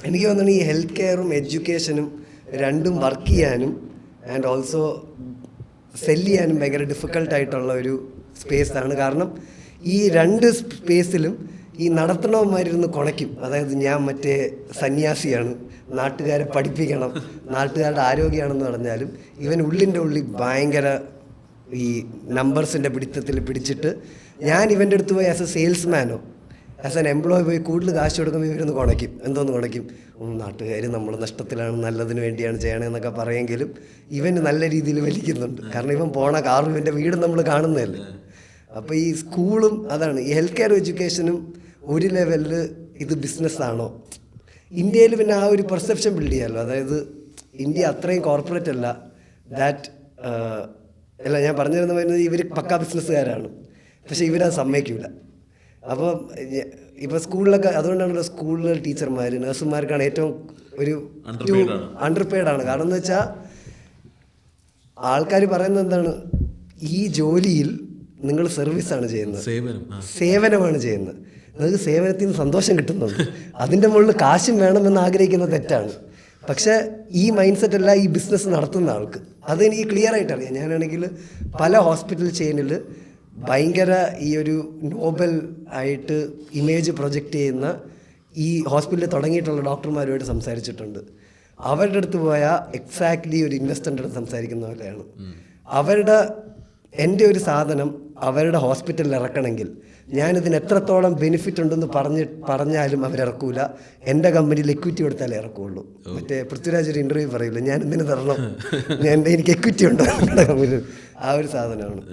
എനിക്ക് തോന്നുന്നു ഈ ഹെൽത്ത് കെയറും എഡ്യൂക്കേഷനും രണ്ടും വർക്ക് ചെയ്യാനും ആൻഡ് ഓൾസോ സെല്ല് ചെയ്യാനും ഭയങ്കര ഡിഫിക്കൽട്ടായിട്ടുള്ള ഒരു സ്പേസാണ്. കാരണം ഈ രണ്ട് സ്പേസിലും ഈ നടത്തണവന്മാരിരുന്ന് കുണയ്ക്കും. അതായത് ഞാൻ മറ്റേ സന്യാസിയാണ്, നാട്ടുകാരെ പഠിപ്പിക്കണം, നാട്ടുകാരുടെ ആരോഗ്യമാണെന്ന് പറഞ്ഞാലും ഇവൻ ഉള്ളിൻ്റെ ഉള്ളിൽ ഭയങ്കര ഈ നമ്പേഴ്സിൻ്റെ പിടുത്തത്തിൽ പിടിച്ചിട്ട് ഞാൻ ഇവൻ്റെ അടുത്ത് പോയി ആസ് എ സെയിൽസ്മാനോ ആസ് ആൻ എംപ്ലോയി പോയി കൂടുതൽ കാശ് കൊടുക്കുമ്പോൾ ഇവരൊന്ന് കുണയ്ക്കും. എന്തോന്ന് കുണയ്ക്കും? നാട്ടുകാർ നമ്മൾ നഷ്ടത്തിലാണ്, നല്ലതിന് വേണ്ടിയാണ് ചെയ്യണമെന്നൊക്കെ പറയുമെങ്കിലും ഇവന് നല്ല രീതിയിൽ വലിക്കുന്നുണ്ട്. കാരണം ഇവൻ പോണ കാറും ഇവൻ്റെ വീടും നമ്മൾ കാണുന്നതല്ലേ. അപ്പോൾ ഈ സ്കൂളും അതാണ്, ഈ ഹെൽത്ത് കെയർ എഡ്യൂക്കേഷനും ഒരു ലെവലിൽ ഇത് ബിസിനസ്സാണോ ഇന്ത്യയിൽ പിന്നെ ആ ഒരു പെർസെപ്ഷൻ ബിൽഡ് ചെയ്യാമല്ലോ. അതായത് ഇന്ത്യ അത്രയും കോർപ്പറേറ്റ് അല്ല ദാറ്റ് അല്ല ഞാൻ പറഞ്ഞു തരുന്ന പറയുന്നത് ഇവർ പക്കാ ബിസിനസ്സുകാരാണ്, പക്ഷേ ഇവരത് സമ്മതിക്കില്ല. അപ്പോൾ ഇപ്പോൾ സ്കൂളിലൊക്കെ അതുകൊണ്ടാണല്ലോ സ്കൂളിലെ ടീച്ചർമാർ നഴ്സുമാർക്കാണ് ഏറ്റവും ഒരു അണ്ടർപെയ്ഡാണ്. കാരണം എന്ന് വെച്ചാൽ ആൾക്കാർ പറയുന്നത് എന്താണ്, ഈ ജോലിയിൽ നിങ്ങൾ സർവീസാണ് ചെയ്യുന്നത്, സേവനമാണ് ചെയ്യുന്നത്. നിങ്ങൾക്ക് സേവനത്തിൽ നിന്ന് സന്തോഷം കിട്ടുന്നുണ്ട്, അതിൻ്റെ മുകളിൽ കാശും വേണമെന്ന് ആഗ്രഹിക്കുന്നത് തെറ്റാണ്. പക്ഷേ ഈ മൈൻഡ് സെറ്റ് അല്ല ഈ ബിസിനസ് നടത്തുന്ന ആൾക്ക്. അതെനിക്ക് ക്ലിയർ ആയിട്ട് അറിയാം. ഞാനാണെങ്കിൽ പല ഹോസ്പിറ്റൽ ചെയിനിൽ ഭയങ്കര ഈ ഒരു നോബൽ ആയിട്ട് ഇമേജ് പ്രൊജക്റ്റ് ചെയ്യുന്ന ഈ ഹോസ്പിറ്റലിൽ തുടങ്ങിയിട്ടുള്ള ഡോക്ടർമാരുമായിട്ട് സംസാരിച്ചിട്ടുണ്ട്. അവരുടെ അടുത്ത് പോയാൽ എക്സാക്ട്ലി ഒരു ഇൻവെസ്റ്ററിൻ്റെ അടുത്ത് സംസാരിക്കുന്ന പോലെയാണ്. എൻ്റെ ഒരു സാധനം അവരുടെ ഹോസ്പിറ്റലിൽ ഇറക്കണമെങ്കിൽ ഞാനിതിന് എത്രത്തോളം ബെനിഫിറ്റ് ഉണ്ടെന്ന് പറഞ്ഞാലും അവരിറക്കൂല. എൻ്റെ കമ്പനിയിൽ എക്വിറ്റി കൊടുത്താലേ ഇറക്കുള്ളൂ. മറ്റേ പൃഥ്വിരാജ് ഒരു ഇൻ്റർവ്യൂ പറയില്ല, ഞാൻ ഇതിന് തരണം, എനിക്ക് എക്വിറ്റി ഉണ്ടോ എൻ്റെ കമ്പനിയിൽ. ആ ഒരു സാധനമാണ്.